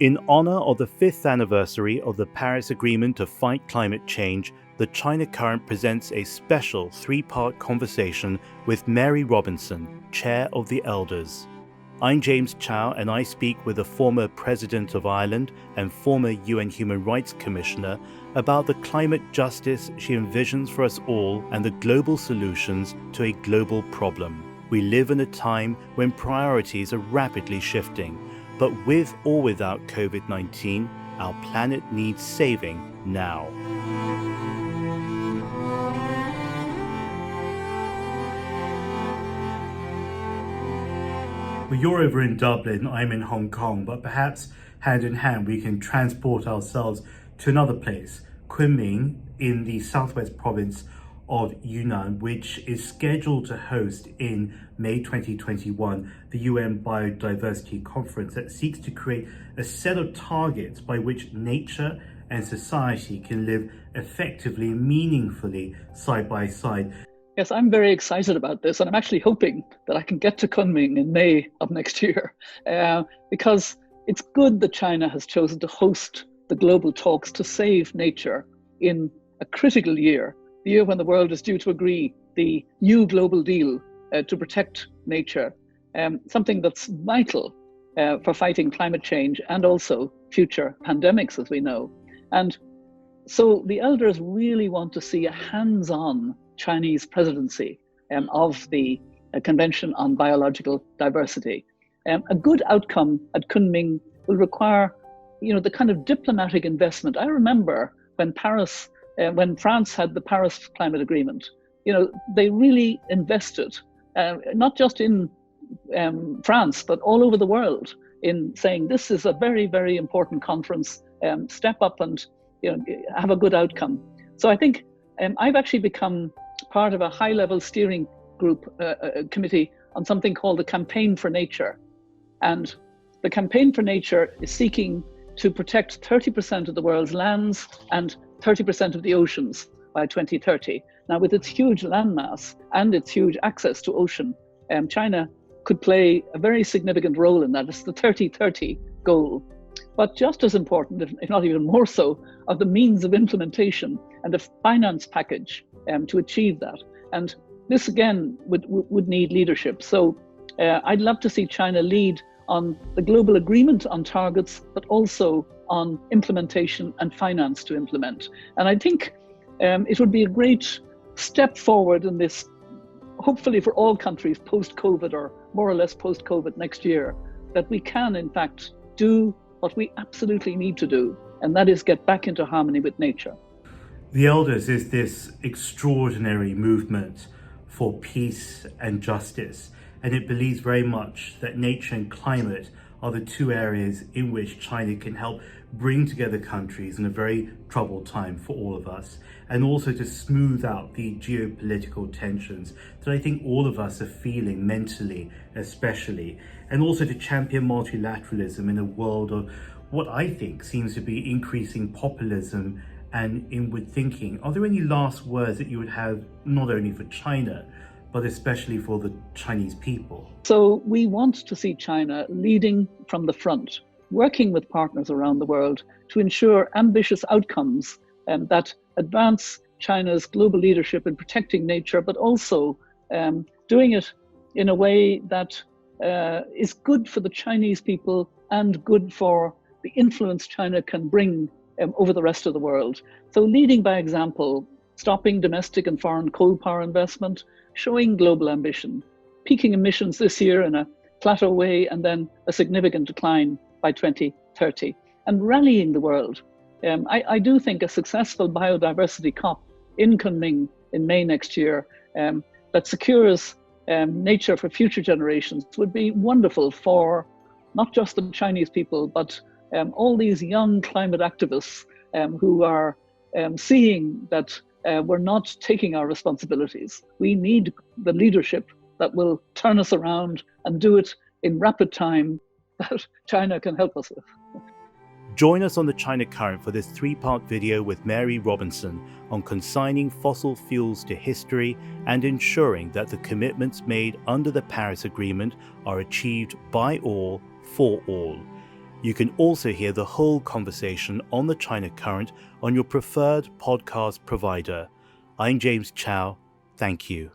In honor of the 5th anniversary of the Paris Agreement to fight climate change, the China Current presents a special 3-part conversation with Mary Robinson, Chair of the Elders. I'm James Chow, and I speak with the former President of Ireland and former UN Human Rights Commissioner about the climate justice she envisions for us all and the global solutions to a global problem. We live in a time when priorities are rapidly shifting, but with or without COVID-19, our planet needs saving now. Well, you're over in Dublin, I'm in Hong Kong, but perhaps hand in hand we can transport ourselves to another place, Kunming in the southwest province of Yunnan, which is scheduled to host in May 2021 the UN Biodiversity Conference that seeks to create a set of targets by which nature and society can live effectively and meaningfully side by side. Yes, I'm very excited about this, and I'm actually hoping that I can get to Kunming in May of next year, because it's good that China has chosen to host the global talks to save nature in a critical year, the year when the world is due to agree the new global deal to protect nature, something that's vital for fighting climate change and also future pandemics, as we know. And so the elders really want to see a hands-on Chinese presidency of the Convention on Biological Diversity. A good outcome at Kunming will require, the kind of diplomatic investment. I remember when France had the Paris Climate Agreement, they really invested, not just in France, but all over the world, in saying this is a very, very important conference, step up and have a good outcome. So I think I've actually become part of a high-level steering group committee on something called the Campaign for Nature. And the Campaign for Nature is seeking to protect 30% of the world's lands and 30% of the oceans by 2030. Now, with its huge landmass and its huge access to ocean, China could play a very significant role in that. It's the 30-30 goal. But just as important, if not even more so, are the means of implementation and the finance package to achieve that. And this, again, would need leadership. So I'd love to see China lead on the global agreement on targets, but also on implementation and finance to implement. And I think it would be a great step forward in this, hopefully for all countries post-COVID or more or less post-COVID next year, that we can in fact do what we absolutely need to do, and that is get back into harmony with nature. The Elders is this extraordinary movement for peace and justice, and it believes very much that nature and climate are the two areas in which China can help bring together countries in a very troubled time for all of us, and also to smooth out the geopolitical tensions that I think all of us are feeling mentally, especially, and also to champion multilateralism in a world of what I think seems to be increasing populism and inward thinking. Are there any last words that you would have, not only for China, but especially for the Chinese people? So we want to see China leading from the front, working with partners around the world to ensure ambitious outcomes that advance China's global leadership in protecting nature, but also doing it in a way that is good for the Chinese people and good for the influence China can bring over the rest of the world. So leading by example, stopping domestic and foreign coal power investment, showing global ambition, peaking emissions this year in a plateau way, and then a significant decline by 2030, and rallying the world. I do think a successful biodiversity COP in Kunming in May next year that secures nature for future generations would be wonderful for not just the Chinese people, but all these young climate activists who are seeing that we're not taking our responsibilities. We need the leadership that will turn us around and do it in rapid time that China can help us with. Join us on the China Current for this 3-part video with Mary Robinson on consigning fossil fuels to history and ensuring that the commitments made under the Paris Agreement are achieved by all, for all. You can also hear the whole conversation on the China Current on your preferred podcast provider. I'm James Chow. Thank you.